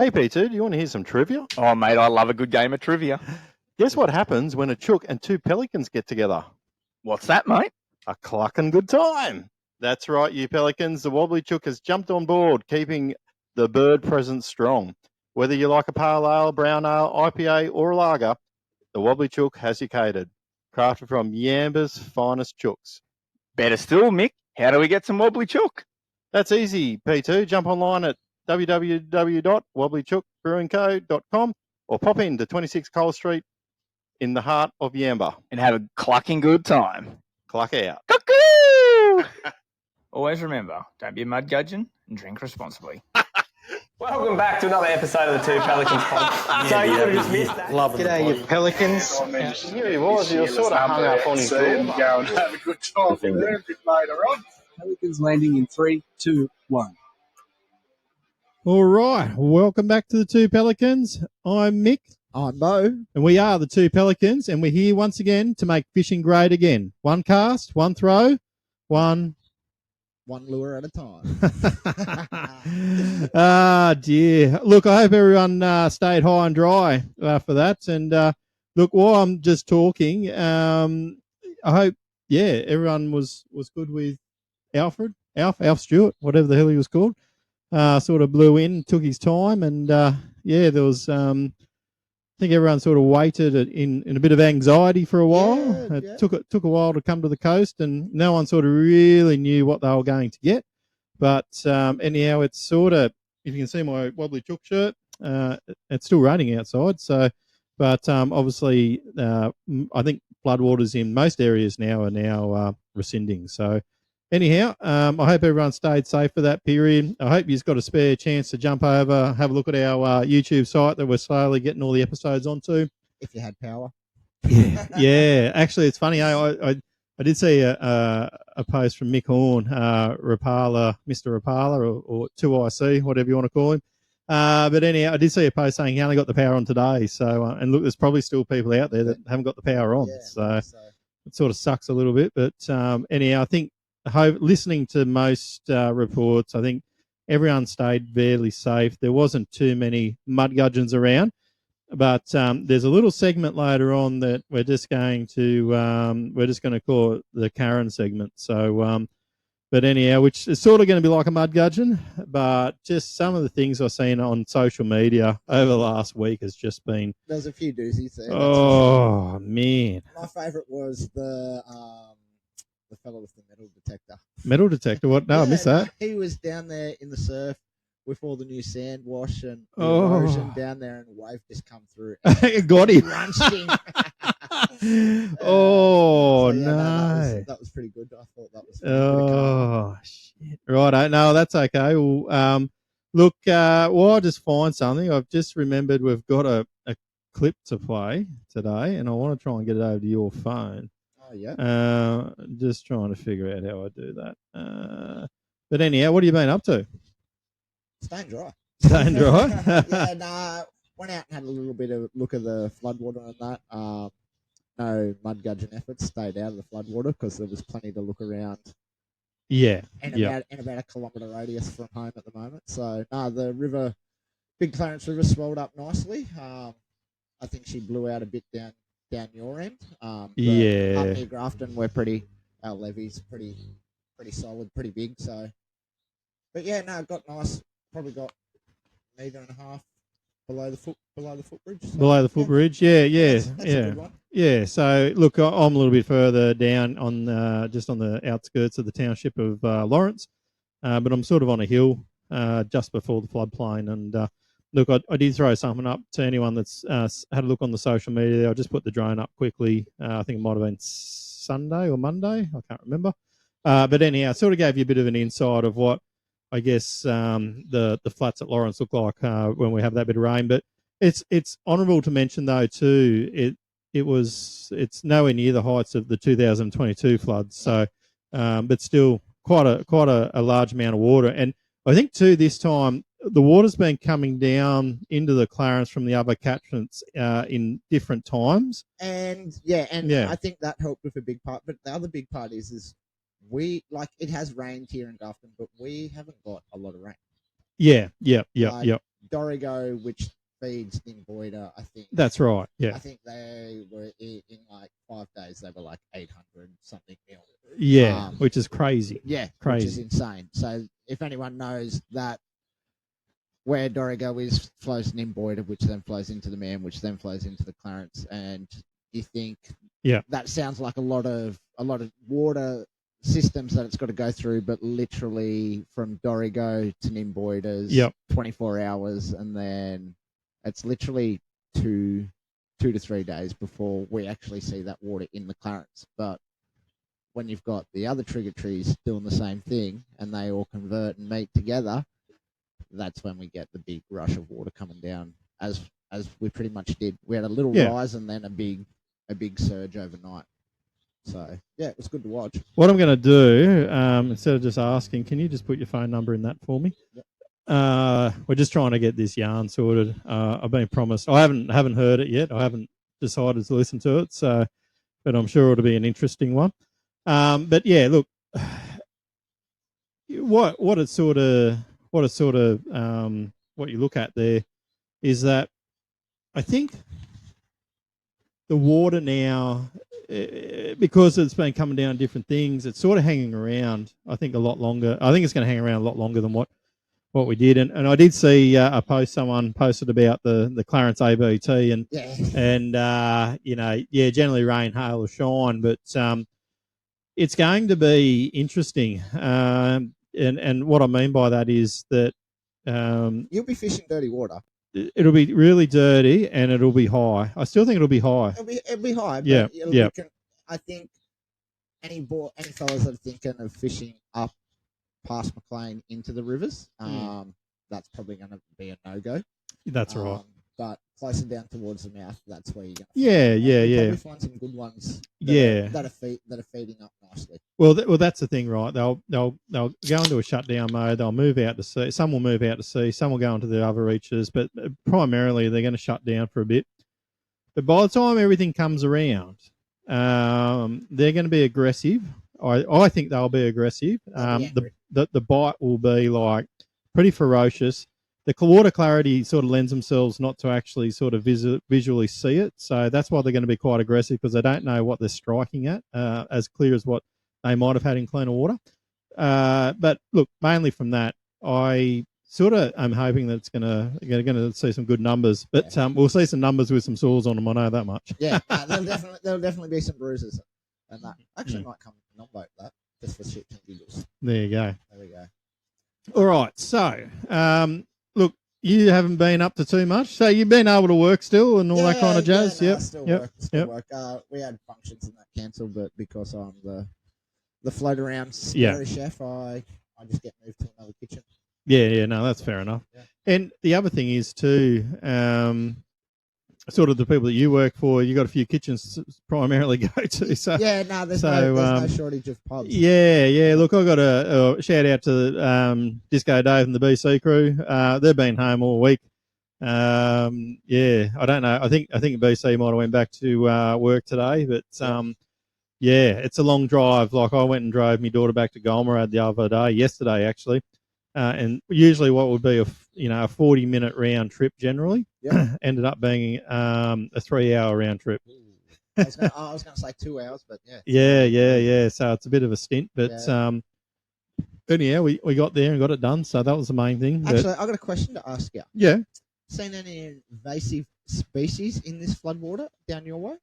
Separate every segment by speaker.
Speaker 1: Hey, Peter, do you want to hear some trivia?
Speaker 2: Oh, mate, I love a good game of trivia.
Speaker 1: Guess what happens when a chook and two pelicans get together?
Speaker 2: What's that, mate?
Speaker 1: A clucking good time. That's right, you pelicans. The wobbly chook has jumped on board, keeping the bird presence strong. Whether you like a pale ale, brown ale, IPA, or a lager, the wobbly chook has you catered. Crafted from Yamba's finest chooks.
Speaker 2: Better still, Mick, how do we get some wobbly chook?
Speaker 1: That's easy, P2. Jump online at www.wobblychookbrewingco.com or pop in to 26 Cole Street in the heart of Yamba.
Speaker 2: And have a clucking good time.
Speaker 1: Cluck out.
Speaker 2: Cuckoo! Always remember, don't be a mud gudgeon and drink responsibly.
Speaker 3: Welcome back to another episode of the Two Pelicans podcast. So you would have just missed that.
Speaker 4: G'day, you pelicans.
Speaker 1: Here he was. You were sort of hung up on his
Speaker 5: Go and have a good time from there a bit later on.
Speaker 6: Pelicans landing in 3, 2, 1.
Speaker 7: All right. Welcome back to the Two Pelicans. I'm Mick.
Speaker 4: I'm Mo.
Speaker 7: And we are the Two Pelicans, and we're here once again to make fishing great again. One cast, one throw, one
Speaker 4: lure at a time.
Speaker 7: Ah, dear. Look, I hope everyone stayed high and dry for that. And look, while I'm just talking, I hope, everyone was good with Alfred, Alf Stewart, whatever the hell he was called. Sort of blew in, took his time, and there was, I think everyone sort of waited in a bit of anxiety for a while. It took a while to come to the coast, and no one sort of really knew what they were going to get. But anyhow, it's sort of, if you can see my wobbly chook shirt, it's still raining outside. So, but obviously, I think floodwaters in most areas now are rescinding. So. Anyhow, I hope everyone stayed safe for that period. I hope you've got a spare chance to jump over, have a look at our YouTube site that we're slowly getting all the episodes onto.
Speaker 4: If you had power.
Speaker 7: Yeah. Actually, it's funny. I did see a post from Mick Horn, Rapala, Mr. Rapala, or 2IC, whatever you want to call him. But anyhow, I did see a post saying he only got the power on today. So, and look, there's probably still people out there that haven't got the power on. So it sort of sucks a little bit. But anyhow, I think, listening to most reports, I think everyone stayed fairly safe. There wasn't too many mud gudgeons around, but there's a little segment later on that we're just going to call it the Karen segment. So, but anyhow, which is sort of going to be like a mud gudgeon, but just some of the things I've seen on social media over the last week has just been.
Speaker 4: There's a few doozies there.
Speaker 7: Oh man!
Speaker 4: My favourite was the fellow with the metal detector.
Speaker 7: Metal detector? What? No, I missed that.
Speaker 4: He was down there in the surf with all the new sand wash and erosion down there, and a wave just come through.
Speaker 7: Got him.
Speaker 4: So,
Speaker 7: no.
Speaker 4: that was pretty good. I thought that was
Speaker 7: shit. Right. No, that's okay. Well, look, I'll just find something. I've just remembered we've got a clip to play today, and I want to try and get it over to your phone.
Speaker 4: Oh, yeah.
Speaker 7: Just trying to figure out how I do that. But anyhow, what have you been up to?
Speaker 4: Staying dry.
Speaker 7: Staying dry?
Speaker 4: Went out and had a little bit of look at the floodwater and that. No mud gudgeon efforts. Stayed out of the floodwater because there was plenty to look around.
Speaker 7: Yeah.
Speaker 4: And about a kilometre radius from home at the moment. So, the river, Big Clarence River swelled up nicely. I think she blew out a bit down your end. Up near Grafton, our levee's pretty solid, pretty big. So, but yeah, it got nice. Probably got 1.5 meters below the footbridge. So,
Speaker 7: below the footbridge, yeah.
Speaker 4: That's a good one.
Speaker 7: Yeah. So look, I'm a little bit further down on just on the outskirts of the township of Lawrence, but I'm sort of on a hill just before the floodplain. And look, I did throw something up to anyone that's had a look on the social media. I just put the drone up quickly. I think it might have been Sunday or Monday. I can't remember. But anyhow, it sort of gave you a bit of an insight of what I guess the flats at Lawrence look like when we have that bit of rain. But it's honourable to mention though too. It's nowhere near the heights of the 2022 floods. So, but still quite a large amount of water. And I think too this time the water's been coming down into the Clarence from the other catchments in different times.
Speaker 4: And I think that helped with a big part. But the other big part is it has rained here in Gudgoen, but we haven't got a lot of rain.
Speaker 7: Yeah.
Speaker 4: Dorigo, which feeds Nimboida, I think.
Speaker 7: That's right. Yeah.
Speaker 4: I think they were in like 5 days. They were like 800 something mil.
Speaker 7: Yeah, which is crazy.
Speaker 4: Yeah,
Speaker 7: Crazy.
Speaker 4: which is insane. So if anyone knows that where Dorigo is, flows Nimboida, which then flows into the Man, which then flows into the Clarence, and you think that sounds like a lot of water systems that it's got to go through, but literally from Dorigo to Nimboida's 24 hours, and then it's literally two to 3 days before we actually see that water in the Clarence. But when you've got the other tributaries doing the same thing and they all convert and meet together, that's when we get the big rush of water coming down, as we pretty much did. We had a little rise and then a big surge overnight. So yeah, it was good to watch.
Speaker 7: What I'm going to do, instead of just asking, can you just put your phone number in that for me?
Speaker 4: Yep.
Speaker 7: We're just trying to get this yarn sorted. I've been promised. I haven't heard it yet. I haven't decided to listen to it. So, but I'm sure it'll be an interesting one. But yeah, look, what you look at there is that I think the water now, because it's been coming down different things, it's sort of hanging around, I think, a lot longer. I think it's going to hang around a lot longer than what we did. And I did see a post someone posted about the Clarence ABT and generally rain, hail or shine, but it's going to be interesting. And what I mean by that is that
Speaker 4: you'll be fishing dirty water.
Speaker 7: It'll be really dirty and it'll be high. I still think it'll be high.
Speaker 4: It'll be high.
Speaker 7: Yeah,
Speaker 4: but I think any fellas that are thinking of fishing up past McLean into the rivers, that's probably going to be a no-go.
Speaker 7: That's right.
Speaker 4: But closer down towards the mouth, that's where you're going to probably find some good ones that are feeding up nicely.
Speaker 7: Well, that's the thing, right? They'll go into a shutdown mode. They'll move out to sea. Some will move out to sea. Some will go into the other reaches. But primarily, they're going to shut down for a bit. But by the time everything comes around, they're going to be aggressive. I think they'll be aggressive. The bite will be like pretty ferocious. The water clarity sort of lends themselves not to actually sort of visually see it. So that's why they're going to be quite aggressive, because they don't know what they're striking at as clear as what they might have had in cleaner water. But look, mainly from that, I sort of am hoping that it's going to see some good numbers. But we'll see some numbers with some sores on them. I know that much.
Speaker 4: Yeah, there'll definitely be some bruises, and that actually might come non-boat that just for shits and giggles.
Speaker 7: There you go.
Speaker 4: There we go.
Speaker 7: All right, so. Look, you haven't been up to too much, so you've been able to work still and all that kind of jazz.
Speaker 4: Still work. We had functions and that cancelled, but because I'm the float around scary chef, I just get moved to another kitchen.
Speaker 7: Yeah, no, that's fair enough. Yeah. And the other thing is too, sort of the people that you work for, you got a few kitchens to primarily go to. So
Speaker 4: there's no shortage of pubs.
Speaker 7: Yeah. Look, I got a shout out to Disco Dave and the BC crew. They've been home all week. I don't know. I think BC might have went back to work today, but it's a long drive. Like I went and drove my daughter back to Golmerad yesterday actually. And usually what would be a 40-minute round trip generally ended up being a 3-hour round trip.
Speaker 4: I was going to say 2 hours, but yeah.
Speaker 7: Yeah. So it's a bit of a stint, but anyhow, we got there and got it done. So that was the main thing.
Speaker 4: Actually, I got a question to ask you.
Speaker 7: Yeah.
Speaker 4: Seen any invasive species in this floodwater down your way?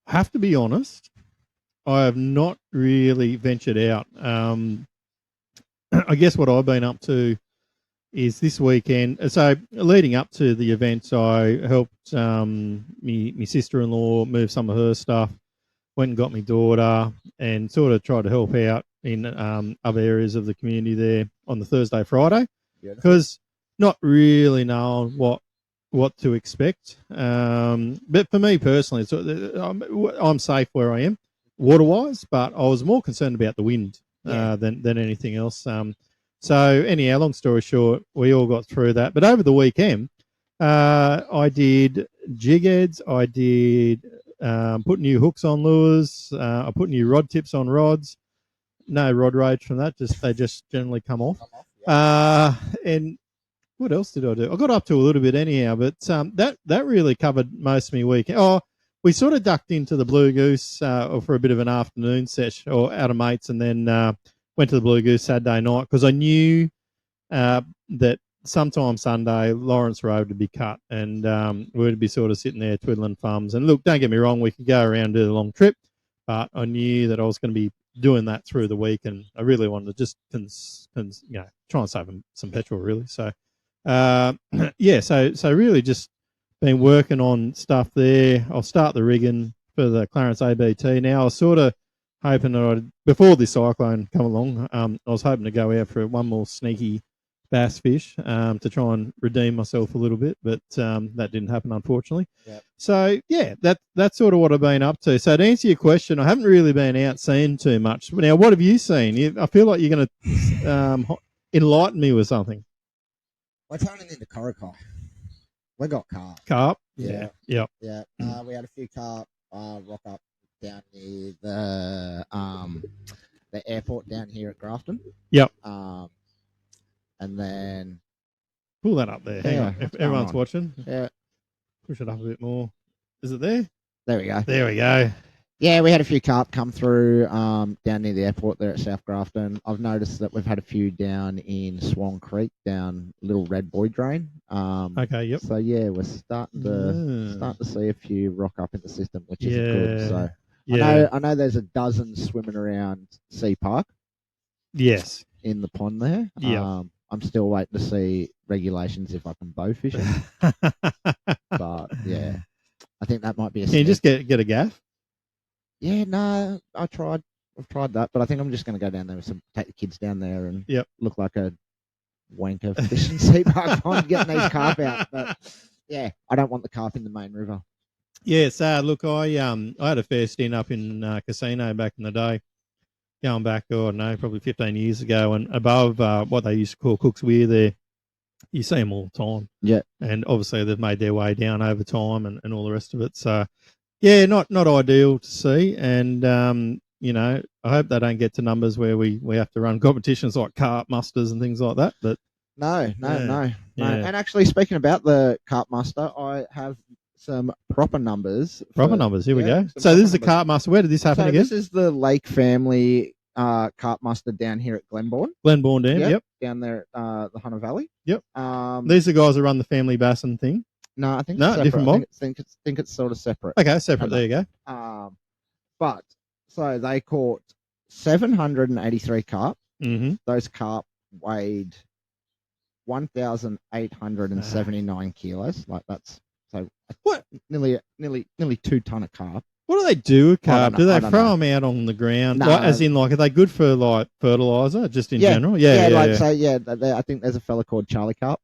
Speaker 7: I have to be honest, I have not really ventured out. I guess what I've been up to is this weekend. So leading up to the event, I helped my sister-in-law move some of her stuff, went and got my daughter, and sort of tried to help out in other areas of the community there on the Thursday, Friday, because not really knowing what to expect. But for me personally, I'm safe where I am water-wise, but I was more concerned about the wind. Than anything else. So anyhow, long story short, we all got through that. But over the weekend, I did jig heads. I did put new hooks on lures. I put new rod tips on rods. No rod rage from that. They just generally come off. And what else did I do? I got up to a little bit anyhow, but that really covered most of my weekend. Oh, we sort of ducked into the Blue Goose for a bit of an afternoon sesh or out of mates, and then went to the Blue Goose Saturday night because I knew that sometime Sunday Lawrence Road would be cut, and we'd be sort of sitting there twiddling thumbs. And look, don't get me wrong, we could go around and do the long trip, but I knew that I was going to be doing that through the week, and I really wanted to just try and save some petrol, really. So so really just been working on stuff there. I'll start the rigging for the Clarence ABT now. I was sort of hoping that before this cyclone come along, I was hoping to go out for one more sneaky bass fish to try and redeem myself a little bit, but that didn't happen, unfortunately.
Speaker 4: Yep.
Speaker 7: So yeah, that's sort of what I've been up to. So to answer your question, I haven't really been out seeing too much. Now, what have you seen? I feel like you're going to enlighten me with something.
Speaker 4: We're turning into Corokai. We got carp.
Speaker 7: Carp?
Speaker 4: Yeah.
Speaker 7: Yep.
Speaker 4: Yeah. We had a few carp rock up down near the airport down here at Grafton.
Speaker 7: Yep.
Speaker 4: And then
Speaker 7: pull that up there. Hang on. If everyone's watching.
Speaker 4: Yeah.
Speaker 7: Push it up a bit more. Is it there?
Speaker 4: There we go.
Speaker 7: There we go.
Speaker 4: Yeah, we had a few carp come through down near the airport there at South Grafton. I've noticed that we've had a few down in Swan Creek, down Little Red Boy Drain.
Speaker 7: Okay, yep.
Speaker 4: So yeah, we're starting to see a few rock up in the system, which is good. So yeah. I know there's a dozen swimming around Sea Park.
Speaker 7: Yes.
Speaker 4: In the pond there.
Speaker 7: Yeah.
Speaker 4: I'm still waiting to see regulations if I can bow fish it. But yeah, I think that might be a.
Speaker 7: Can you just get a gaff?
Speaker 4: Yeah, no, I've tried that, but I think I'm just going to go down there with take the kids down there and look like a wanker fishing Sea Park pond getting these carp out. But yeah, I don't want the carp in the main river.
Speaker 7: Yeah, so look, I had a fair stint up in Casino back in the day, going back, I don't know, probably 15 years ago, and above what they used to call Cook's Weir there, you see them all the time.
Speaker 4: Yeah.
Speaker 7: And obviously they've made their way down over time and all the rest of it. So, yeah, not ideal to see. And, I hope they don't get to numbers where we have to run competitions like carp musters and things like that. But
Speaker 4: No.
Speaker 7: Yeah.
Speaker 4: And actually, speaking about the carp muster, I have some proper numbers.
Speaker 7: Here we go. So this is the carp muster. Where did this happen again?
Speaker 4: This is the Lake family carp muster down here at Glenbourne.
Speaker 7: Glenbourne Dam, yep.
Speaker 4: Down there at the Hunter Valley.
Speaker 7: Yep. These are the guys that run the family bassin thing.
Speaker 4: No, I think
Speaker 7: no,
Speaker 4: it's separate.
Speaker 7: different mob.
Speaker 4: I think it's sort of separate.
Speaker 7: Okay, separate. There you go.
Speaker 4: But so they caught 783 carp.
Speaker 7: Mm-hmm.
Speaker 4: Those carp weighed 1,879 kilos. Like that's so
Speaker 7: what?
Speaker 4: Nearly 2 ton of carp.
Speaker 7: What do they do with carp? Do they throw
Speaker 4: know.
Speaker 7: them out on the ground?
Speaker 4: No.
Speaker 7: Like, as in, like, are they good for like fertilizer, just in general?
Speaker 4: I think there's a fella called Charlie Carp,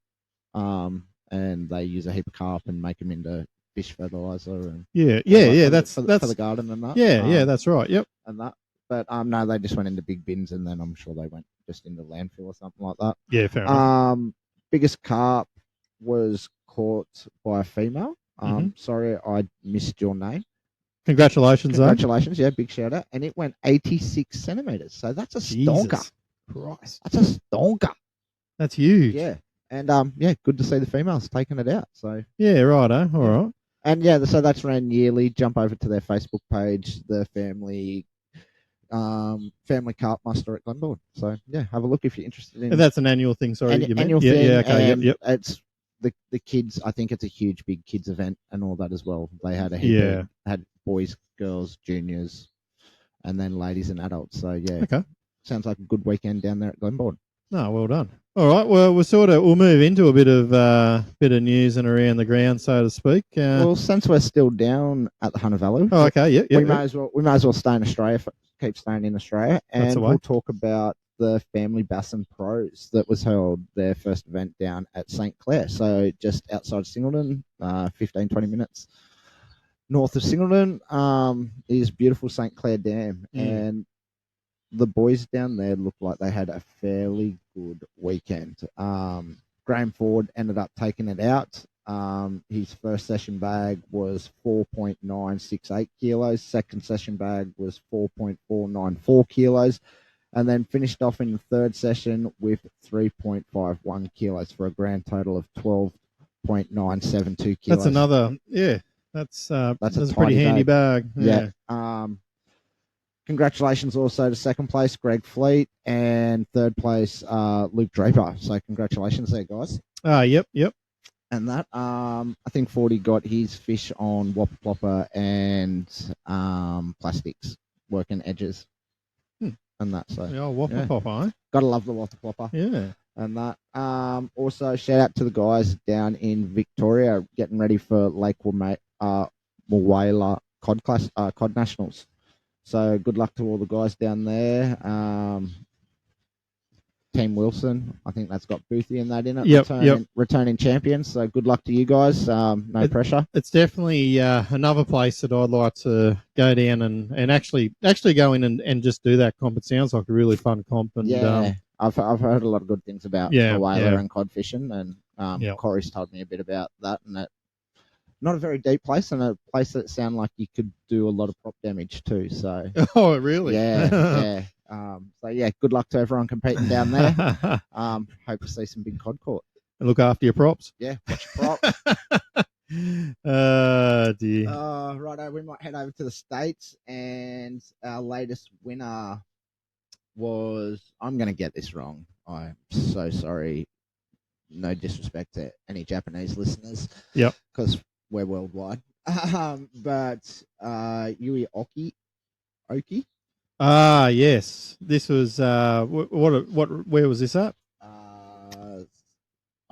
Speaker 4: and they use a heap of carp and make them into fish fertilizer and
Speaker 7: that's
Speaker 4: for the garden and that.
Speaker 7: Yeah, that's right. Yep.
Speaker 4: And that, but no, they just went into big bins, and then I'm sure they went just into landfill or something like that.
Speaker 7: Yeah, fair enough.
Speaker 4: Biggest carp was caught by a female. Sorry, I missed your name.
Speaker 7: Congratulations,
Speaker 4: yeah, big shout out. And it went 86 centimeters. So that's a stonker.
Speaker 7: Christ.
Speaker 4: That's a stonker.
Speaker 7: That's huge.
Speaker 4: Yeah. And good to see the females taking it out. So
Speaker 7: yeah, right, all right.
Speaker 4: And so that's ran yearly. Jump over to their Facebook page, the family carp muster at Glenbourne. So yeah, have a look if you're interested in.
Speaker 7: And that's an annual thing. Sorry, you
Speaker 4: annual
Speaker 7: meant?
Speaker 4: thing.
Speaker 7: Yeah, okay, yep.
Speaker 4: It's the kids. I think it's a huge, big kids event and all that as well. They had had boys, girls, juniors, and then ladies and adults. So yeah,
Speaker 7: okay,
Speaker 4: sounds like a good weekend down there at Glenbourne.
Speaker 7: No, well done. All right, well we'll move into a bit of news and around the ground, so to speak.
Speaker 4: Well, since we're still down at the Hunter Valley, we may as well stay in Australia. Keep staying in Australia, and we'll talk about the Family Bassin Pros that was held their first event down at St. Clair. So just outside Singleton, 15-20 minutes north of Singleton, is beautiful St. Clair Dam, and the boys down there looked like they had a fairly good weekend. Graham Ford ended up taking it out. His first session bag was 4.968 kilos. Second session bag was 4.494 kilos. and then finished off in the third session with 3.51 kilos for a grand total of 12.972 kilos.
Speaker 7: That's another, that's a pretty
Speaker 4: tidy
Speaker 7: handy
Speaker 4: day.
Speaker 7: bag.
Speaker 4: Yeah. Congratulations also to second place, Greg Fleet, and third place, Luke Draper. So congratulations there, guys.
Speaker 7: Yep.
Speaker 4: And that, I think 40 got his fish on Whopper Plopper and plastics, working edges. And that, so.
Speaker 7: The old Whopper Plopper, eh?
Speaker 4: Gotta love the Whopper Plopper.
Speaker 7: Yeah.
Speaker 4: And that, also shout out to the guys down in Victoria getting ready for Lake Mulwala Cod Nationals. So good luck to all the guys down there. Team Wilson, I think that's got Boothie and that in it. Returning champions. So good luck to you guys. No pressure. It's
Speaker 7: definitely another place that I'd like to go down and actually go in and just do that comp. It sounds like a really fun comp. And,
Speaker 4: I've heard a lot of good things about whaler and cod fishing, and Corey's told me a bit about that, and that not a very deep place, and a place that sounds like you could do a lot of prop damage too. So
Speaker 7: oh, really?
Speaker 4: Yeah. So yeah, good luck to everyone competing down there. Hope to see some big cod caught.
Speaker 7: And look after your props.
Speaker 4: Yeah, watch your props.
Speaker 7: Dear.
Speaker 4: Righto, we might head over to the States, and our latest winner was, I'm going to get this wrong. I'm so sorry. No disrespect to any Japanese listeners.
Speaker 7: Yep.
Speaker 4: Because we're worldwide. But Yui Oki.
Speaker 7: Yes. This was where was this at?
Speaker 4: I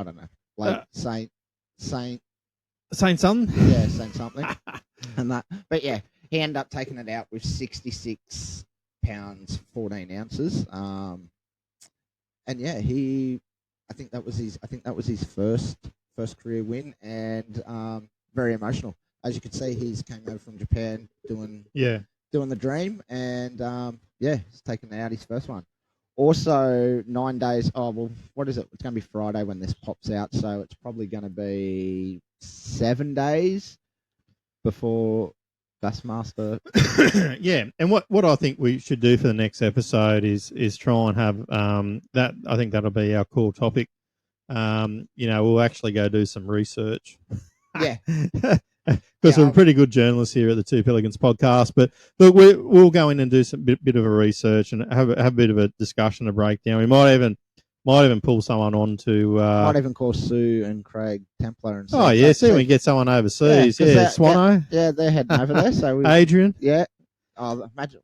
Speaker 4: don't know. Like Saint
Speaker 7: something?
Speaker 4: Yeah, Saint something. And that, but yeah, he ended up taking it out with 66 pounds 14 ounces. And yeah, I think that was his first career win, and very emotional. As you can see, he's came over from Japan doing the dream, and he's taken out his first one. Also, 9 days. Oh well, what is it? It's going to be Friday when this pops out, so it's probably going to be 7 days before Bassmaster.
Speaker 7: Yeah, and what I think we should do for the next episode is try and have that. I think that'll be our core topic. We'll actually go do some research.
Speaker 4: Yeah.
Speaker 7: Because we're pretty good journalists here at the Two Pelicans podcast. But look, we'll go in and do some bit of a research and have a bit of a discussion, a breakdown. We might even pull someone on to.
Speaker 4: Might even call Sue and Craig Templar and.
Speaker 7: See we get someone overseas. Yeah, Swano.
Speaker 4: Yeah, they're heading over there. So
Speaker 7: Adrian.
Speaker 4: Yeah. Oh, imagine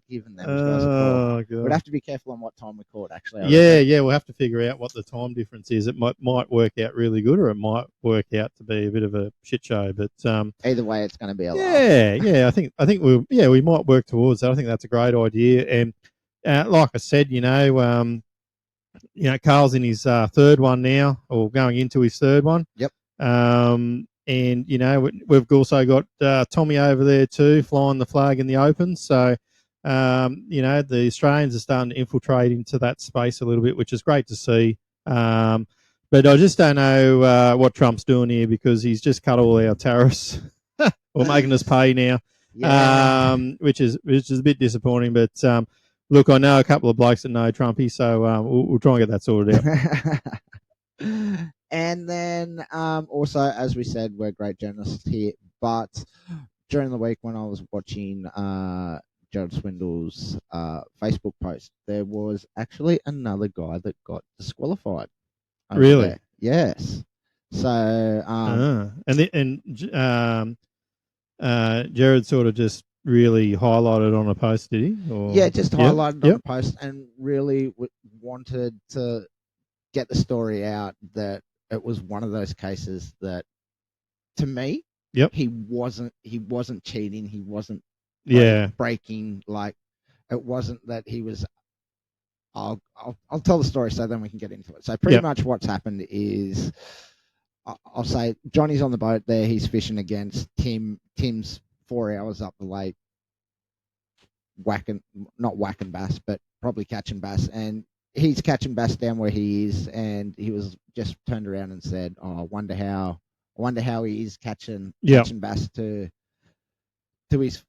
Speaker 4: giving them guys a call. God. We'd have to be careful on what time we caught, actually.
Speaker 7: We'll have to figure out what the time difference is. It might work out really good, or it might work out to be a bit of a shit show. But
Speaker 4: either way, it's going to be a laugh.
Speaker 7: Yeah. I think we might work towards that. I think that's a great idea. And like I said, Carl's in his third one now, or going into his third one.
Speaker 4: Yep.
Speaker 7: And, we've also got Tommy over there too, flying the flag in the Open. So, the Australians are starting to infiltrate into that space a little bit, which is great to see. But I just don't know what Trump's doing here, because he's just cut all our tariffs or making us pay now, which is a bit disappointing. But look, I know a couple of blokes that know Trumpy, so we'll try and get that sorted out.
Speaker 4: And then also, as we said, we're great journalists here. But during the week when I was watching Jared Swindle's Facebook post, there was actually another guy that got disqualified.
Speaker 7: Really?
Speaker 4: There. Yes. So
Speaker 7: Jared sort of just really highlighted on a post, did he? Or?
Speaker 4: Yeah, just highlighted on a post and really wanted to get the story out that it was one of those cases that, to me, he wasn't cheating. He wasn't breaking. Like, it wasn't that he was. I'll tell the story so then we can get into it. So pretty much what's happened is, I'll say Johnny's on the boat there. He's fishing against Tim. Tim's 4 hours up the lake, not whacking bass, but probably catching bass, and he's catching bass down where he is, and he was just turned around and said, "Oh, I wonder how he is catching bass to his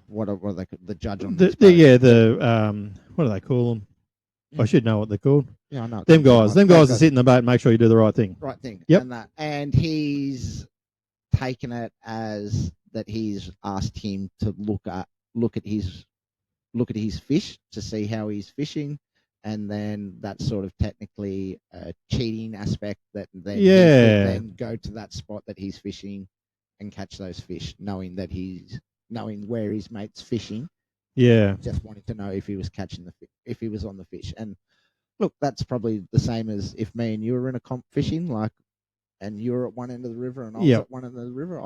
Speaker 4: what are they, the judge on
Speaker 7: The,
Speaker 4: this
Speaker 7: the
Speaker 4: boat.
Speaker 7: yeah, the what do they call them? I should know what they're called.
Speaker 4: Yeah, I know.
Speaker 7: Them guys that sit in the boat and make sure you do the right thing.
Speaker 4: Right thing.
Speaker 7: Yep.
Speaker 4: And he's taken it as that he's asked him to look at his fish to see how he's fishing, and then that's sort of technically a cheating aspect that then he could then go to that spot that he's fishing and catch those fish, knowing where his mate's fishing.
Speaker 7: Yeah.
Speaker 4: Just wanting to know if he was if he was on the fish. And look, that's probably the same as if me and you were in a comp fishing, like, and you were at one end of the river and I was at one end of the river.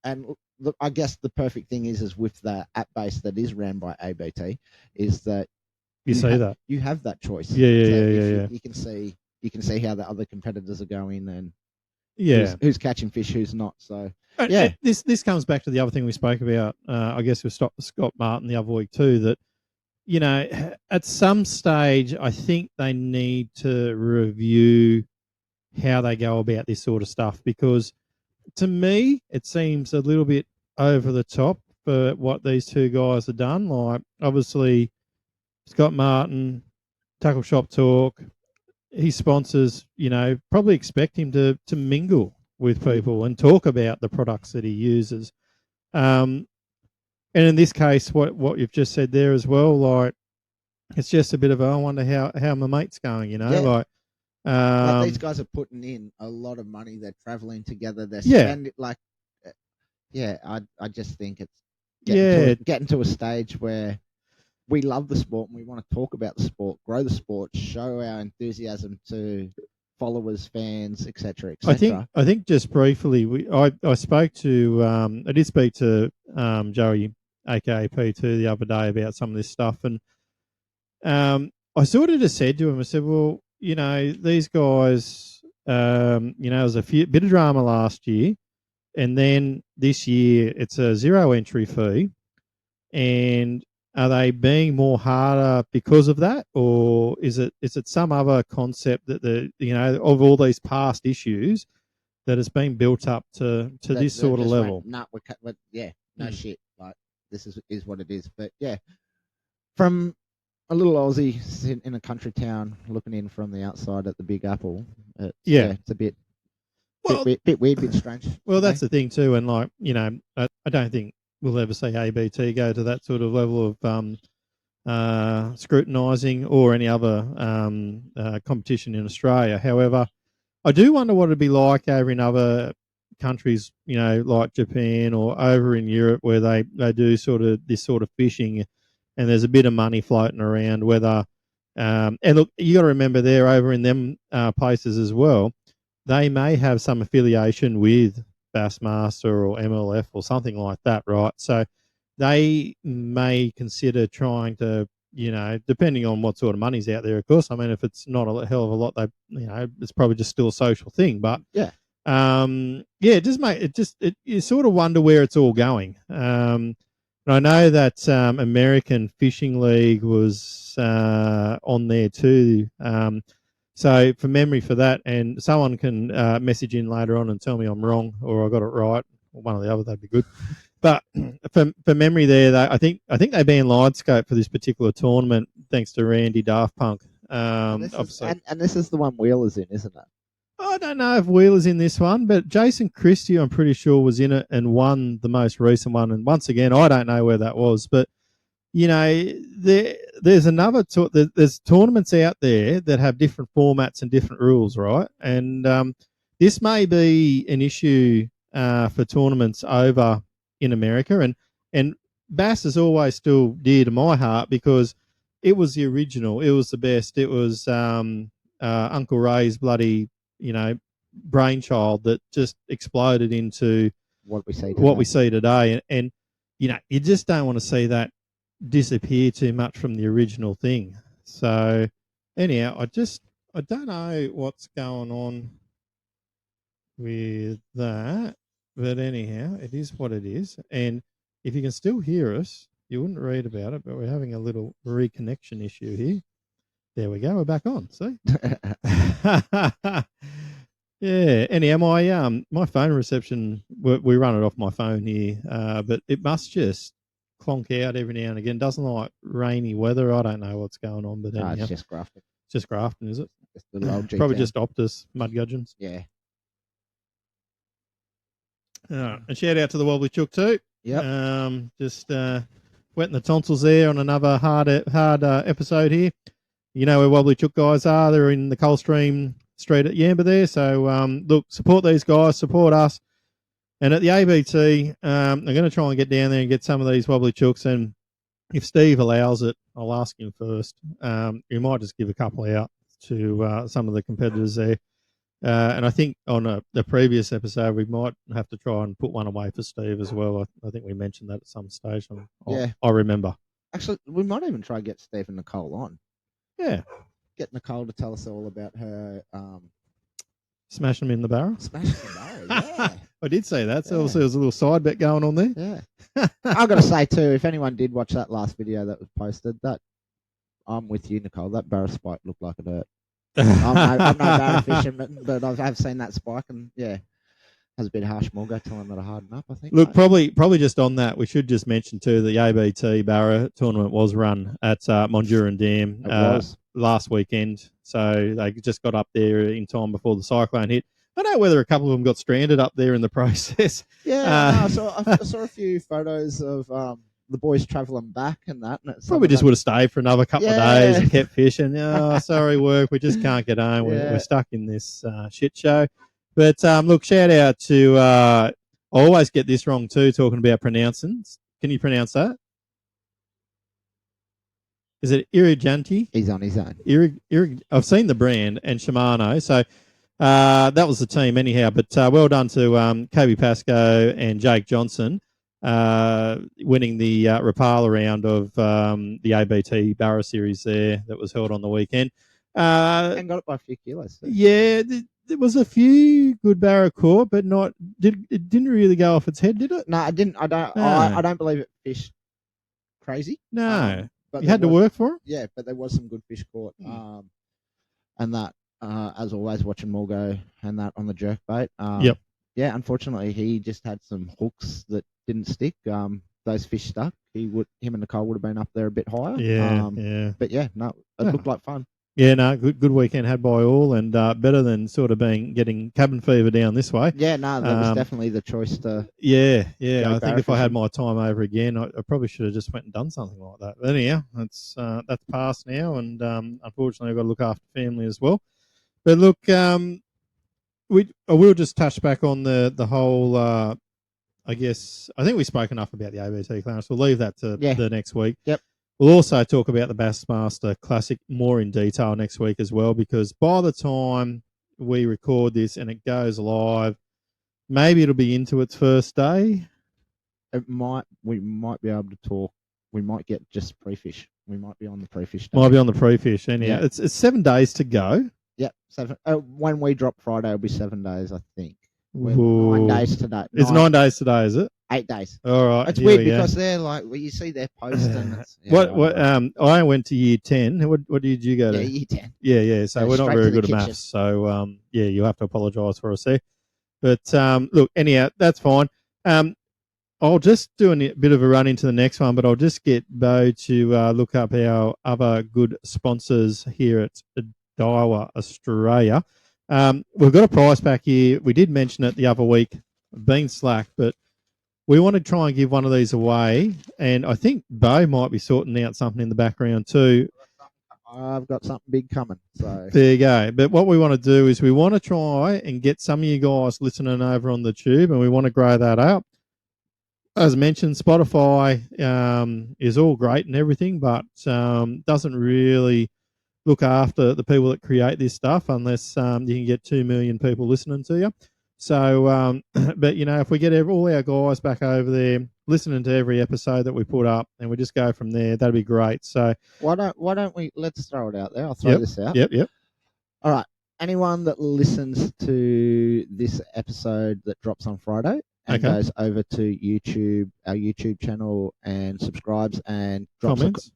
Speaker 4: And look, I guess the perfect thing is with the app base that is ran by ABT, is that
Speaker 7: you
Speaker 4: have that choice.
Speaker 7: Yeah.
Speaker 4: You can see how the other competitors are going and who's catching fish, who's not. So
Speaker 7: yeah, this comes back to the other thing we spoke about. I guess with Scott Martin the other week too. That at some stage, I think they need to review how they go about this sort of stuff, because to me it seems a little bit over the top for what these two guys have done. Like, obviously, Scott Martin, Tackle Shop Talk, his sponsors, probably expect him to mingle with people and talk about the products that he uses. And in this case, what you've just said there as well, like, it's just a bit of I wonder how my mate's going, like
Speaker 4: these guys are putting in a lot of money. They're traveling together. They're spending I just think it's getting to a stage where we love the sport and we want to talk about the sport, grow the sport, show our enthusiasm to followers, fans, etc., etc.
Speaker 7: I think just briefly, I spoke to I did speak to Joey, aka P2, the other day about some of this stuff, and I sort of just said to him, I said, well, these guys, there was a bit of drama last year, and then this year it's a 0 entry fee, and are they being more harder because of that, or is it some other concept that of all these past issues that has been built up to this sort of level?
Speaker 4: No shit. Like, this is what it is. But yeah, from a little Aussie sitting in a country town looking in from the outside at the Big Apple, it's a bit weird, bit strange.
Speaker 7: Well, that's the thing too, and like, I don't think we'll ever see ABT go to that sort of level of scrutinising or any other competition in Australia. However, I do wonder what it'd be like over in other countries, like Japan or over in Europe, where they do sort of this sort of fishing, and there's a bit of money floating around. Whether and look, you got to remember they're over in them places as well. They may have some affiliation with Bassmaster or MLF or something like that, right? So they may consider trying to, depending on what sort of money's out there, of course. I mean, if it's not a hell of a lot, it's probably just still a social thing. But you sort of wonder where it's all going. And I know that American Fishing League was on there too. So for memory for that, and someone can message in later on and tell me I'm wrong or I got it right, or one or the other, that'd be good. But for memory there, I think they banned Lidescope for this particular tournament, thanks to Randy Daft Punk.
Speaker 4: And this is the one Wheeler's in, isn't it?
Speaker 7: I don't know if Wheeler's in this one, but Jason Christie, I'm pretty sure, was in it and won the most recent one. And once again, I don't know where that was, but there's another there's tournaments out there that have different formats and different rules, right? And this may be an issue for tournaments over in America, and Bass is always still dear to my heart because it was the original, it was the best, it was Uncle Ray's bloody brainchild that just exploded into
Speaker 4: what we see
Speaker 7: today, and you just don't want to see that disappear too much from the original thing. So anyhow, I don't know what's going on with that, but anyhow, it is what it is. And if you can still hear us, you wouldn't read about it, but we're having a little reconnection issue here. There we go, we're back on. See. Yeah. Anyhow, my phone reception, we run it off my phone here, but it must just clonk out every now and again. Doesn't like rainy weather. I don't know what's going on, but anyhow,
Speaker 4: It's just grafting.
Speaker 7: it's just Grafton, is it?
Speaker 4: Just little old
Speaker 7: Probably
Speaker 4: G-town.
Speaker 7: just Optus Mudgudgeons.
Speaker 4: Yeah.
Speaker 7: And shout out to the Wobbly Chook too.
Speaker 4: Yep.
Speaker 7: Just wetting the tonsils there on another hard episode here. You know where Wobbly Chook guys are. They're in the Coldstream Street at Yamba there. So, look, support these guys, support us. And at the ABT, I'm going to try and get down there and get some of these Wobbly Chooks. And if Steve allows it, I'll ask him first. You might just give a couple out to some of the competitors there. And I think on the previous episode, we might have to try and put one away for Steve as well. I think we mentioned that at some stage. I remember.
Speaker 4: Actually, we might even try and get Steve and Nicole on.
Speaker 7: Yeah.
Speaker 4: Get Nicole to tell us all about her
Speaker 7: Smashing them in the barrel.
Speaker 4: smashing the barrel. Yeah.
Speaker 7: I did say that. So
Speaker 4: Yeah.
Speaker 7: obviously there was a little side bet going on there.
Speaker 4: Yeah. I've got to say too, if anyone did watch that last video that was posted, that I'm with you, Nicole. That barra spike looked like a dirt. I'm no barra fisherman, but I've seen that spike, and yeah, has a bit harsh. Morgo telling that I harden up. I think.
Speaker 7: Look, probably just on that, we should just mention too the ABT Barra tournament was run at Monduran Dam last weekend, so they just got up there in time before the cyclone hit. I don't know whether a couple of them got stranded up there in the process.
Speaker 4: Yeah, I saw a few photos of the boys travelling back and that. And
Speaker 7: probably just would have stayed for another couple of days and kept fishing. Oh, sorry, work. We just can't get home. We're stuck in this shit show. But look, shout out to I always get this wrong too, talking about pronouncing. Can you pronounce that? Is it Iriganti?
Speaker 4: He's on his own.
Speaker 7: I've seen the brand and Shimano. So that was the team anyhow. But well done to Kobe Pascoe and Jake Johnson winning the Rapala round of the ABT Barra Series there that was held on the weekend.
Speaker 4: And got it by a few kilos. So.
Speaker 7: Yeah, there was a few good barra caught, but it didn't really go off its head, did it?
Speaker 4: No, I didn't. I don't. No. I don't believe it fished crazy.
Speaker 7: No, but you had to work for it.
Speaker 4: Yeah, but there was some good fish caught. And that, as always, watching Morgo and that on the jerk bait.
Speaker 7: Yep.
Speaker 4: Yeah, unfortunately, he just had some hooks that didn't stick. Those fish stuck. Him and Nicole would have been up there a bit higher.
Speaker 7: Yeah.
Speaker 4: But yeah, no, it looked like fun.
Speaker 7: Yeah, no, good weekend had by all, and better than sort of getting cabin fever down this way.
Speaker 4: Yeah, no, that was definitely the choice to.
Speaker 7: Yeah. I think if I had my time over again, I probably should have just went and done something like that. But anyhow, that's past now, and unfortunately, I've got to look after family as well. But look, I will just touch back on the whole. I guess I think we spoke enough about the ABT Clarence. We'll leave that to the next week.
Speaker 4: Yep.
Speaker 7: We'll also talk about the Bassmaster Classic more in detail next week as well, because by the time we record this and it goes live, maybe it'll be into its first day.
Speaker 4: We might be able to talk. We might get just pre-fish. We might be on the pre-fish day.
Speaker 7: Might be on the pre-fish. Anyhow, it's 7 days to go.
Speaker 4: Yep. 7. When we drop Friday, it'll be 7 days, I think. 9 days today.
Speaker 7: It's 9 days today, is it?
Speaker 4: 8 days.
Speaker 7: All right.
Speaker 4: It's weird because they're like, you see their post and it's,
Speaker 7: I went to year 10. What did you go to?
Speaker 4: Yeah, year 10.
Speaker 7: Yeah. So we're not very good at maths. So you'll have to apologise for us there. But look, anyhow, that's fine. I'll just do a bit of a run into the next one, but I'll just get Bo to look up our other good sponsors here at Daiwa Australia. We've got a prize pack here. We did mention it the other week, being slack, but we want to try and give one of these away. And I think Bo might be sorting out something in the background too.
Speaker 4: I've got something big coming. So
Speaker 7: there you go. But what we want to do is we want to try and get some of you guys listening over on the tube, and we want to grow that up. As mentioned, Spotify is all great and everything, but doesn't really look after the people that create this stuff unless you can get 2 million people listening to you. So, but if we get all our guys back over there listening to every episode that we put up, and we just go from there, that'd be great. So
Speaker 4: why don't we? Let's throw it out there. I'll throw this out.
Speaker 7: Yep.
Speaker 4: All right. Anyone that listens to this episode that drops on Friday and goes over to YouTube, our YouTube channel, and subscribes and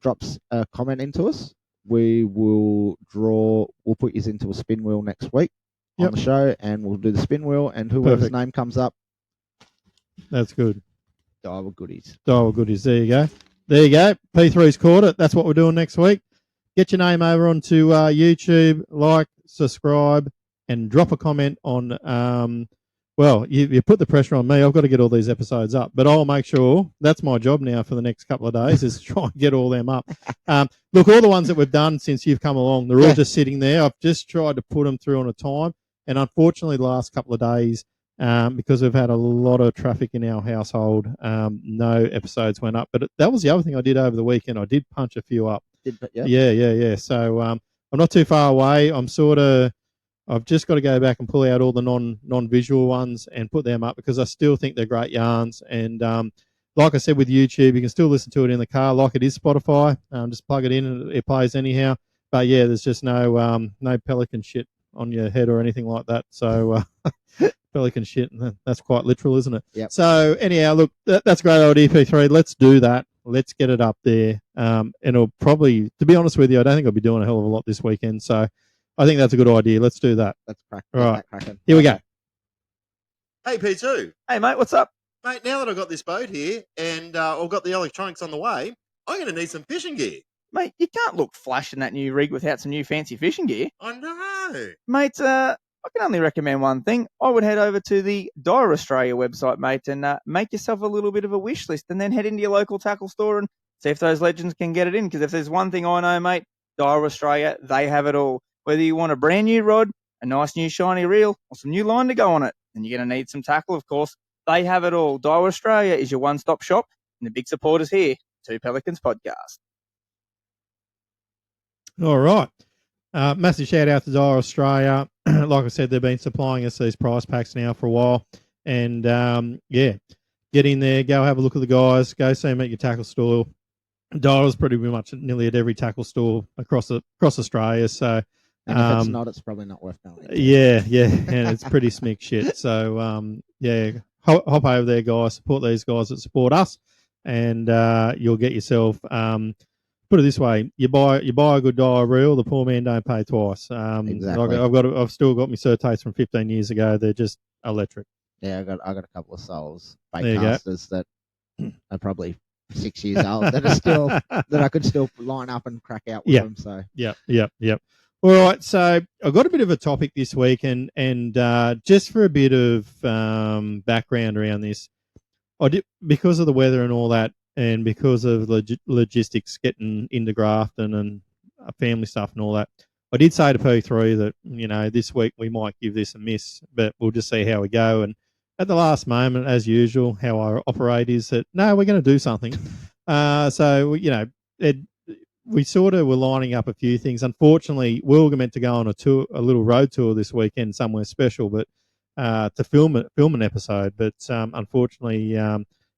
Speaker 4: drops a comment into us, we will draw. We'll put you into a spin wheel next week.
Speaker 7: Yep.
Speaker 4: the show, and we'll do the spin wheel, and whoever's
Speaker 7: Perfect.
Speaker 4: name comes up,
Speaker 7: That's good.
Speaker 4: Dial goodies.
Speaker 7: Oh, goodies. There you go. There you go. P3's caught it. That's what we're doing next week. Get your name over onto YouTube, like, subscribe, and drop a comment on. Well, you put the pressure on me. I've got to get all these episodes up, but I'll make sure. That's my job now for the next couple of days is try and get all them up. Look, all the ones that we've done since you've come along, they're all just sitting there. I've just tried to put them through on a time, and unfortunately, the last couple of days, because we've had a lot of traffic in our household, no episodes went up. But that was the other thing I did over the weekend. I did punch a few up. Yeah. So I'm not too far away. I've just got to go back and pull out all the non-visual ones and put them up because I still think they're great yarns. And like I said with YouTube, you can still listen to it in the car like it is Spotify. Just plug it in and it plays anyhow. But yeah, there's just no pelican shit on your head or anything like that. So pelican shit, that's quite literal, isn't it?
Speaker 4: Yep.
Speaker 7: So anyhow, look, that's great old EP3. Let's do that. Let's get it up there. And it'll probably, to be honest with you, I don't think I'll be doing a hell of a lot this weekend. So I think that's a good idea. Let's do that.
Speaker 4: Let's crack.
Speaker 7: All right.
Speaker 4: Cracking.
Speaker 7: Here we go.
Speaker 1: Hey, P2.
Speaker 2: Hey, mate, what's up?
Speaker 1: Mate, now that I've got this boat here and I've got the electronics on the way, I'm going to need some fishing gear.
Speaker 2: Mate, you can't look flash in that new rig without some new fancy fishing gear.
Speaker 1: I know.
Speaker 2: Mate, I can only recommend one thing. I would head over to the Dire Australia website, mate, and make yourself a little bit of a wish list and then head into your local tackle store and see if those legends can get it in. Because if there's one thing I know, mate, Dire Australia, they have it all. Whether you want a brand new rod, a nice new shiny reel, or some new line to go on it, and you're going to need some tackle, of course, they have it all. Dire Australia is your one-stop shop, and the big supporters here, Two Pelicans Podcast.
Speaker 7: All right. Massive shout out to Dire Australia. Like I said, they've been supplying us these prize packs now for a while. And yeah, get in there, go have a look at the guys, go see them at your tackle store. Dire's pretty much nearly at every tackle store across Australia. So,
Speaker 4: and if it's not, it's probably not worth going.
Speaker 7: Yeah, and it's pretty smick shit. So, yeah, hop over there, guys. Support these guys that support us, and you'll get yourself. Put it this way: you buy a good Dire reel, the poor man don't pay twice.
Speaker 4: Exactly.
Speaker 7: I've still got my Surtates from 15 years ago. They're just electric.
Speaker 4: Yeah, I got a couple of souls bait
Speaker 7: There you
Speaker 4: casters that are probably 6 years old that are still that I could still line up and crack out with them. So
Speaker 7: Yep. All right, so I've got a bit of a topic this week, and just for a bit of background around this, I did, because of the weather and all that, and because of logistics getting into Grafton and family stuff and all that, I did say to P3 that this week we might give this a miss, but we'll just see how we go. And at the last moment, as usual, how I operate is that no, we're going to do something. So we sort of were lining up a few things. Unfortunately, we were meant to go on a little road tour this weekend somewhere special, but to film an episode. But unfortunately,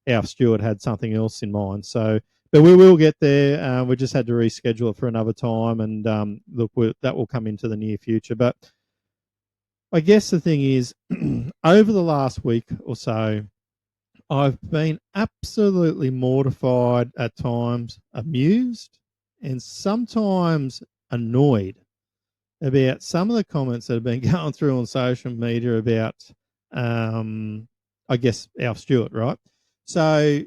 Speaker 7: our steward had something else in mind. So, but we will get there. We just had to reschedule it for another time, and look, that will come into the near future. But I guess the thing is, over the last week or so, I've been absolutely mortified at times, amused, and sometimes annoyed about some of the comments that have been going through on social media about, I guess, our Stuart, right? So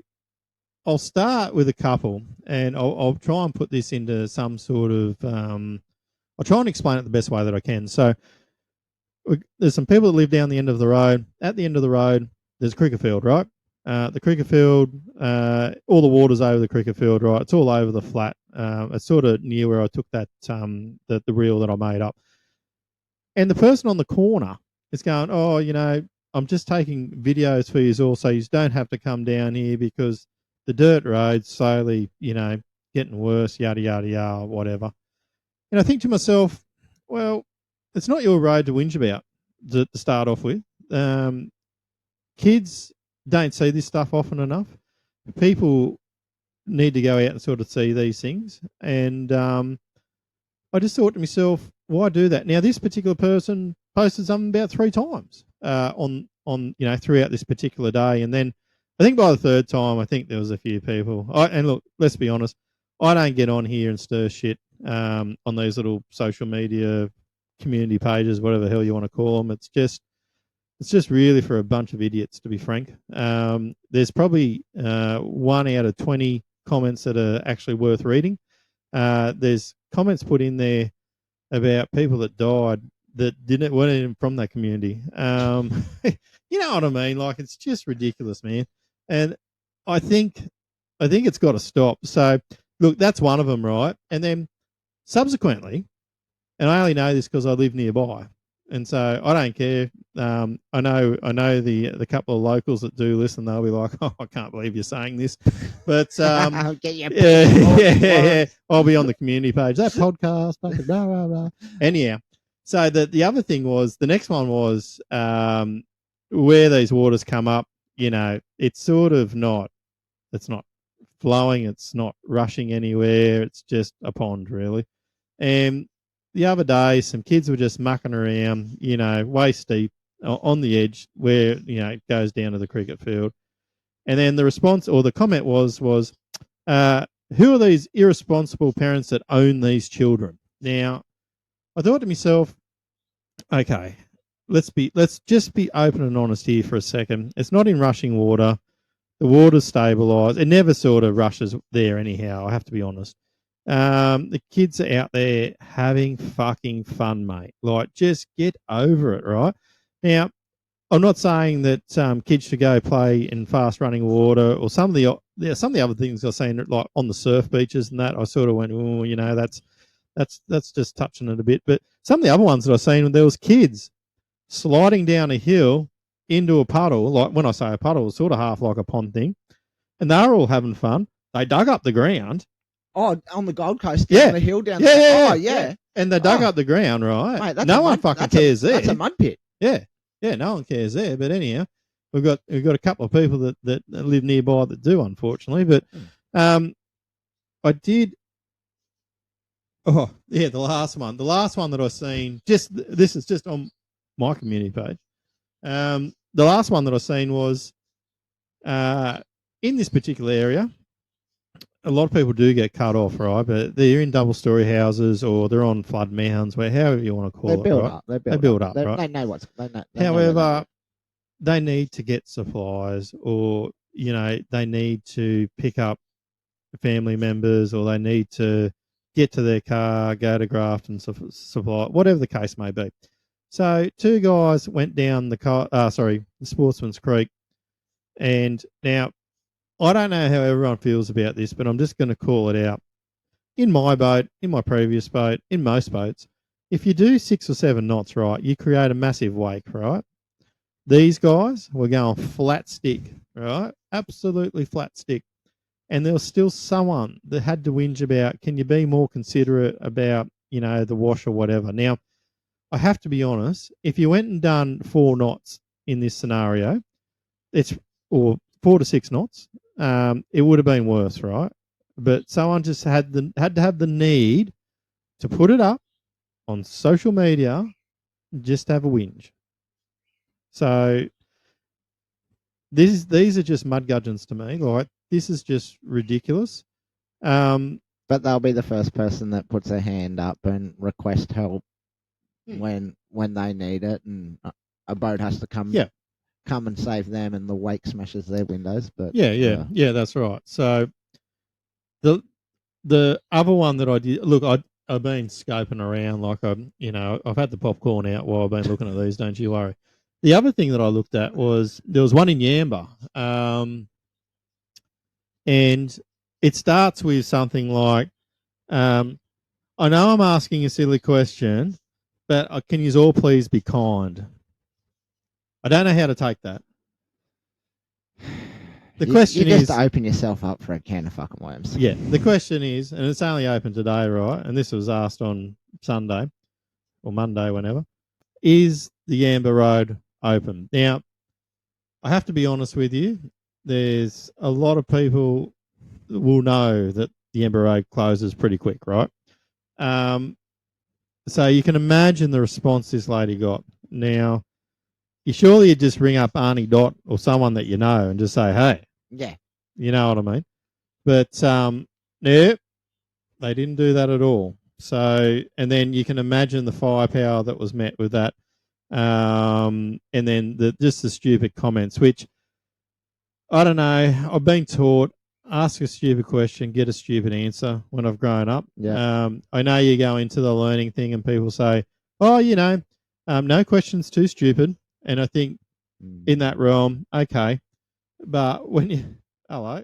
Speaker 7: I'll start with a couple, and I'll try and put this into some sort of, I'll try and explain it the best way that I can. So there's some people that live down the end of the road. At the end of the road, there's a cricket field, right? The cricket field, all the water's over the cricket field, right? It's all over the flat. It's sort of near where I took that the reel that I made up. And the person on the corner is going, oh, I'm just taking videos for you all, so you don't have to come down here because the dirt road's slowly, getting worse, yada, yada, yada, whatever. And I think to myself, well, it's not your road to whinge about to start off with. Kids don't see this stuff often enough. People need to go out and sort of see these things. And I just thought to myself, why do that? Now, this particular person posted something about 3 times on throughout this particular day. And then I think by the third time, I think there was a few people. And look, let's be honest, I don't get on here and stir shit on these little social media community pages, whatever the hell you want to call them. It's just really for a bunch of idiots, to be frank. There's probably 1 out of 20 comments that are actually worth reading. There's comments put in there about people that died that weren't even from that community. You know what I mean? Like, it's just ridiculous, man. And I think it's got to stop. So, look, that's one of them, right? And then subsequently, and I only know this because I live nearby, and so I don't care. I know the couple of locals that do listen. They'll be like, "Oh, I can't believe you're saying this," but
Speaker 4: Get your
Speaker 7: yeah, I'll be on the community page. That podcast, blah blah blah. Anyhow, so the other thing was, the next one was where these waters come up. You know, it's sort of not. It's not flowing. It's not rushing anywhere. It's just a pond, really. And the other day, some kids were just mucking around, you know, waist deep on the edge where, you know, it goes down to the cricket field. And then the response or the comment was, who are these irresponsible parents that own these children? Now, I thought to myself, okay, let's just be open and honest here for a second. It's not in rushing water. The water's stabilised. It never sort of rushes there anyhow, I have to be honest. The kids are out there having fucking fun, mate. Like, just get over it, right? Now, I'm not saying that kids should go play in fast running water or some of the other things I've seen, like on the surf beaches and that. I sort of went, oh, you know, that's just touching it a bit. But some of the other ones that I've seen, there was kids sliding down a hill into a puddle. Like, when I say a puddle, it's sort of half like a pond thing, and they were all having fun. They dug up the ground.
Speaker 4: Oh, on the Gold Coast, down the hill, down
Speaker 7: yeah,
Speaker 4: yeah.
Speaker 7: And they dug up the ground, right?
Speaker 4: Mate,
Speaker 7: no one fucking cares there.
Speaker 4: That's a mud pit.
Speaker 7: Yeah, no one cares there. But anyhow, we've got a couple of people that live nearby that do, unfortunately. But I did. Oh yeah, the last one that I've seen. This is just on my community page. The last one that I've seen was in this particular area. A lot of people do get cut off, right? But they're in double-story houses or they're on flood mounds, however you want to call it. They build up, right?
Speaker 4: They know what's.
Speaker 7: However, they need to get supplies, or you know, they need to pick up family members, or they need to get to their car, go to graft and supply, whatever the case may be. So, two guys went down the Sportsman's Creek, and now, I don't know how everyone feels about this, but I'm just going to call it out. In my boat, in my previous boat, in most boats, if you do 6 or 7 knots, right, you create a massive wake, right? These guys were going flat stick, right? Absolutely flat stick. And there was still someone that had to whinge about, can you be more considerate about, you know, the wash or whatever. Now, I have to be honest, if you went and done 4 knots in this scenario, or 4 to 6 knots, it would have been worse, right? But someone just had to have the need to put it up on social media, just to have a whinge. So these are just mud gudgeons to me. Like, this is just ridiculous.
Speaker 4: But they'll be the first person that puts their hand up and request help when they need it, and a boat has to come. Yeah. Come and save them, and the wake smashes their windows. But
Speaker 7: yeah, that's right. So the other one that I did, look, I've been scoping around, like I've had the popcorn out while I've been looking at these. Don't you worry. The other thing that I looked at was there was one in Yamba, and it starts with something like, I know I'm asking a silly question, but can you all please be kind? I don't know how to take that. The question
Speaker 4: you
Speaker 7: is
Speaker 4: just open yourself up for a can of fucking worms.
Speaker 7: Yeah, the question is, and it's only open today, right? And this was asked on Sunday or Monday, whenever. Is the Yamba Road open? Now, I have to be honest with you. There's a lot of people that will know that the Yamba Road closes pretty quick, right? So you can imagine the response this lady got. Now, surely you just ring up Arnie Dot or someone that you know and just say, hey.
Speaker 4: Yeah.
Speaker 7: You know what I mean? But, nope, they didn't do that at all. So, and then you can imagine the firepower that was met with that. And then just the stupid comments, which I don't know. I've been taught ask a stupid question, get a stupid answer when I've grown up.
Speaker 4: Yeah.
Speaker 7: I know you go into the learning thing and people say, oh, no question's too stupid. And I think in that realm, okay. But when you, hello.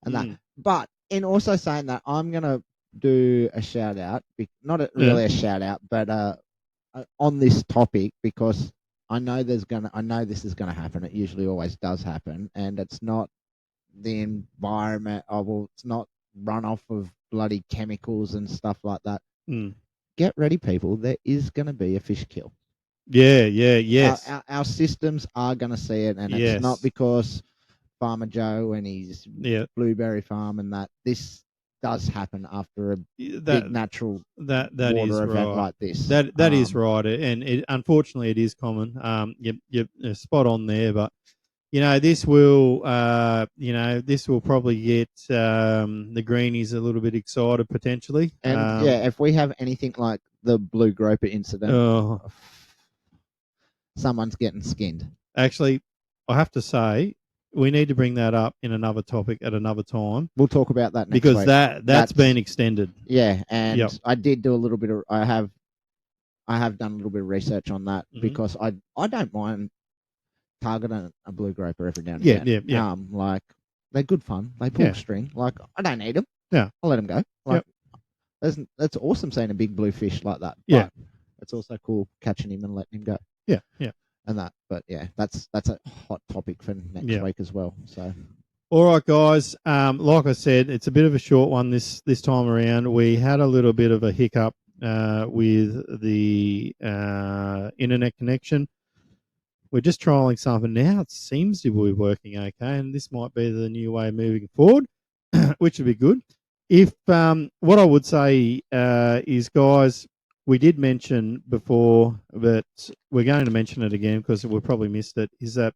Speaker 4: And that. But in also saying that, I'm gonna do a shout out, not really a shout out, but on this topic, because I know this is gonna happen. It usually always does happen, and it's not the environment. It's not runoff of bloody chemicals and stuff like that. Get ready, people. There is gonna be a fish kill.
Speaker 7: Yes.
Speaker 4: Our systems are gonna see it, and it's not because Farmer Joe and his blueberry farm and that. This does happen after a big natural
Speaker 7: water
Speaker 4: event like this.
Speaker 7: That is right, and unfortunately it is common. You're spot on there, but this will probably get the greenies a little bit excited potentially.
Speaker 4: And if we have anything like the blue groper incident, someone's getting skinned.
Speaker 7: Actually, I have to say, we need to bring that up in another topic at another time.
Speaker 4: We'll talk about that next
Speaker 7: because
Speaker 4: week.
Speaker 7: That's been extended.
Speaker 4: Yeah, and I did do a little bit of. I have done a little bit of research on that because I don't mind targeting a blue groper every now and again.
Speaker 7: Yeah.
Speaker 4: Like they're good fun. They pull string. Like I don't need them.
Speaker 7: Yeah,
Speaker 4: I'll let them go. Like that's awesome seeing a big blue fish like that.
Speaker 7: Yeah,
Speaker 4: but it's also cool catching him and letting him go.
Speaker 7: Yeah.
Speaker 4: And that, but that's a hot topic for next week as well. So,
Speaker 7: all right, guys. Like I said, it's a bit of a short one this time around. We had a little bit of a hiccup with the internet connection. We're just trialing something now. It seems to be working okay, and this might be the new way moving forward, which would be good. If what I would say is, guys, we did mention before, but we're going to mention it again because we probably missed it, is that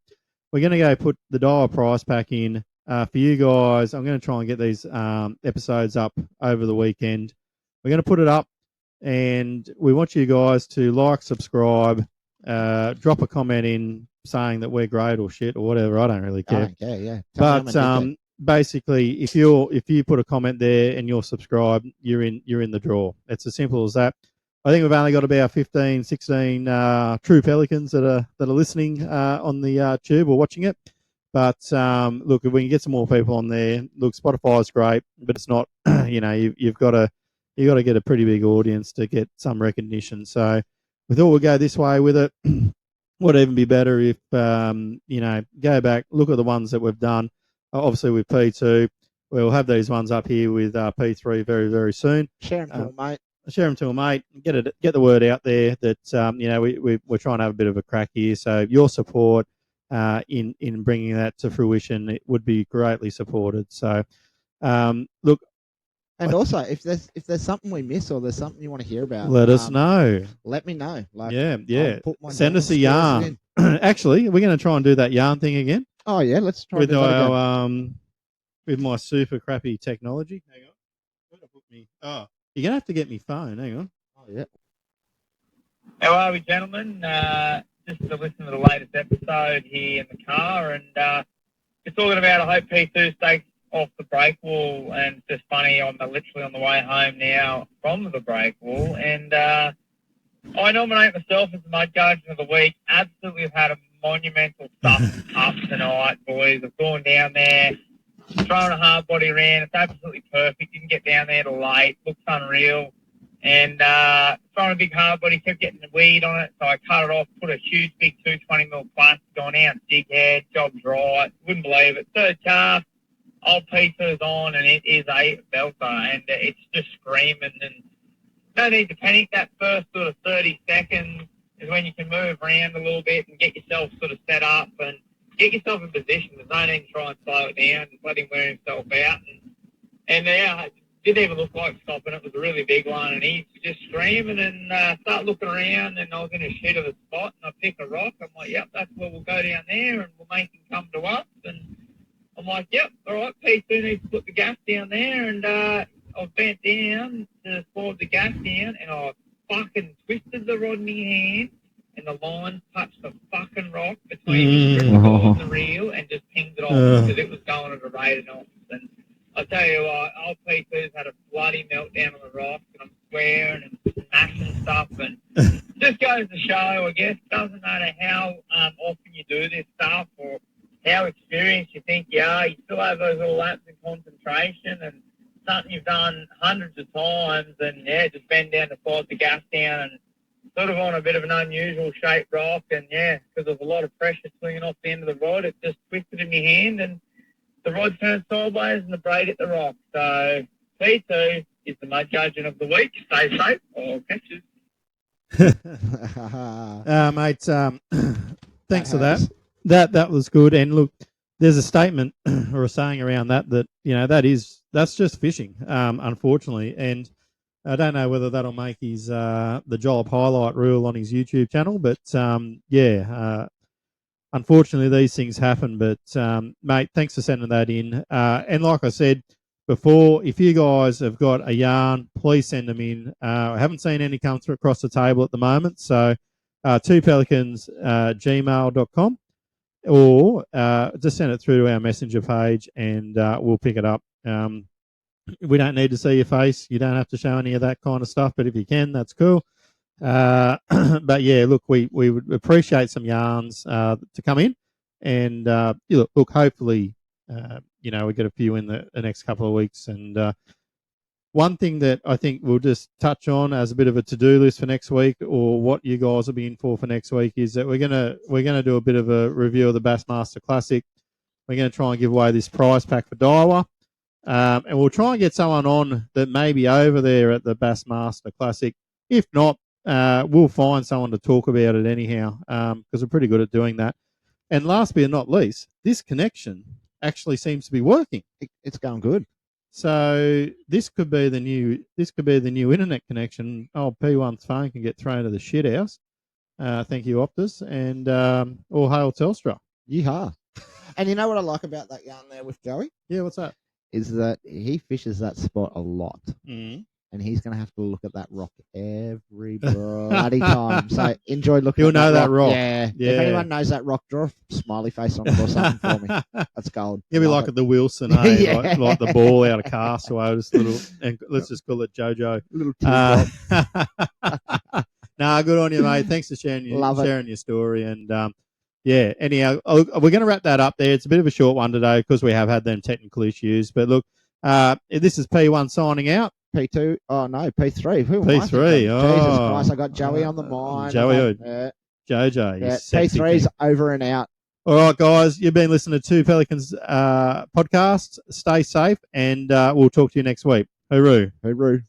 Speaker 7: we're going to go put the dollar price pack in for you guys. I'm going to try and get these episodes up over the weekend. We're going to put it up, and we want you guys to like, subscribe, drop a comment in saying that we're great or shit or whatever. I don't really care.
Speaker 4: I don't care, yeah.
Speaker 7: But basically, if you put a comment there and you're subscribed, you're in the draw. It's as simple as that. I think we've only got about 15, 16 true Pelicans that are listening on the tube or watching it. But look, if we can get some more people on there, look, Spotify's great, but it's not. You've got to get a pretty big audience to get some recognition. So we thought we'd go this way with it. Would even be better if go back, look at the ones that we've done. Obviously with P2, we'll have these ones up here with P3 very, very soon.
Speaker 4: Share them to a mate.
Speaker 7: Share them to a mate. Get the word out there that we're trying to have a bit of a crack here. So your support in bringing that to fruition, it would be greatly supported. So look.
Speaker 4: And also, if there's something we miss or there's something you want to hear about,
Speaker 7: let us know.
Speaker 4: Let me know. Like,
Speaker 7: yeah. Send us a yarn. Actually, we're going to try and do that yarn thing again.
Speaker 4: Oh yeah, let's try
Speaker 7: with
Speaker 4: and do that again.
Speaker 7: With my super crappy technology. Hang on. Where'd I put me? Oh, you're gonna have to get me phone. Hang on.
Speaker 4: Oh yeah.
Speaker 8: How are we, gentlemen? Just to listen to the latest episode here in the car, and just talking about I hope P2 stays off the break wall, and it's just funny. I'm literally on the way home now from the break wall, and I nominate myself as the mud guardian of the week. Absolutely have had a monumental stuff up tonight, boys. I've gone down there, thrown a hard body around. It's absolutely perfect. Didn't get down there till late. Looks unreal. And throwing a big hard body, kept getting the weed on it, so I cut it off, put a huge big 220mm plastic on out, dig head, job's right. Wouldn't believe it. Third cast, old P2's on, and it is a belter, and it's just screaming. And no need to panic. That first sort of 30 seconds is when you can move around a little bit and get yourself sort of set up and get yourself in position. There's no need to try and slow it down. Just let him wear himself out. And it didn't even look like stopping. It was a really big one. And he's just screaming and start looking around. And I was in a shed of a spot and I pick a rock. I'm like, yep, that's where we'll go down there and we'll make him come to us. And I'm like, yep, all right, P2 needs to put the gas down there, and I bent down to slide the gas down, and I fucking twisted the rod in my hand, and the line touched the fucking rock between the strip cord and the reel, and just pinged it off because it was going at a rate of knots. And I tell you what, old P2's had a bloody meltdown on the rock, and I'm swearing and smashing stuff, and just goes to show, I guess, doesn't matter how often you do this stuff or how experienced you think you are, you still have those little lapses in concentration, and something you've done hundreds of times, and yeah, just bend down to slide the gas down, and sort of on a bit of an unusual shaped rock, and yeah, because there's a lot of pressure swinging off the end of the rod, it just twisted in your hand, and the rod turned sideways, and the braid hit the rock. So P2 is the mud judging of the week. Stay safe, or catches.
Speaker 7: Mate, thanks for that. That was good. And look, there's a statement or a saying around that that's just fishing, unfortunately. And I don't know whether that'll make his the Jollop highlight reel on his YouTube channel, but unfortunately these things happen. But mate, thanks for sending that in. And like I said before, if you guys have got a yarn, please send them in. I haven't seen any come through across the table at the moment, so 2pelicans@gmail.com. Or just send it through to our messenger page, and we'll pick it up. We don't need to see your face. You don't have to show any of that kind of stuff, but if you can, that's cool. But yeah, look, we would appreciate some yarns to come in, and look, hopefully, we get a few in the next couple of weeks. And one thing that I think we'll just touch on as a bit of a to-do list for next week, or what you guys will be in for next week, is that we're gonna do a bit of a review of the Bassmaster Classic. We're gonna try and give away this prize pack for Daiwa, and we'll try and get someone on that may be over there at the Bassmaster Classic. If not, we'll find someone to talk about it anyhow, because we're pretty good at doing that. And last but not least, this connection actually seems to be working.
Speaker 4: It's going good.
Speaker 7: So this could be the new internet connection. Oh, P1's phone can get thrown to the shit house. Thank you, Optus, and all hail Telstra.
Speaker 4: Yeehaw. And you know what I like about that yarn there with Joey?
Speaker 7: Yeah, what's that?
Speaker 4: Is that he fishes that spot a lot.
Speaker 7: Mm.
Speaker 4: And he's going to have to look at that rock every bloody time. So enjoy looking
Speaker 7: He'll
Speaker 4: at
Speaker 7: know that rock.
Speaker 4: Yeah.
Speaker 7: Yeah.
Speaker 4: If anyone knows that rock, draw a smiley face on it or something for me. That's gold.
Speaker 7: You'll be
Speaker 4: Love
Speaker 7: like
Speaker 4: it.
Speaker 7: at the Wilson,
Speaker 4: Yeah.
Speaker 7: like the ball out of Castaway, just little, and let's just call it JoJo.
Speaker 4: Little teardrop.
Speaker 7: Nah, good on you, mate. Thanks for sharing your story. And anyhow, we're going to wrap that up there. It's a bit of a short one today because we have had them technical issues. But look, this is P1 signing out.
Speaker 4: P2. Oh, no, P3. Who am I
Speaker 7: P3.
Speaker 4: thinking?
Speaker 7: Oh.
Speaker 4: Jesus Christ, I got Joey on the mind.
Speaker 7: Joey,
Speaker 4: Yeah.
Speaker 7: JoJo.
Speaker 4: Yeah,
Speaker 7: Sexy
Speaker 4: P3's
Speaker 7: king.
Speaker 4: over and out.
Speaker 7: All right, guys, you've been listening to Two Pelicans podcast. Stay safe, and we'll talk to you next week. Hooroo.
Speaker 4: Hooroo.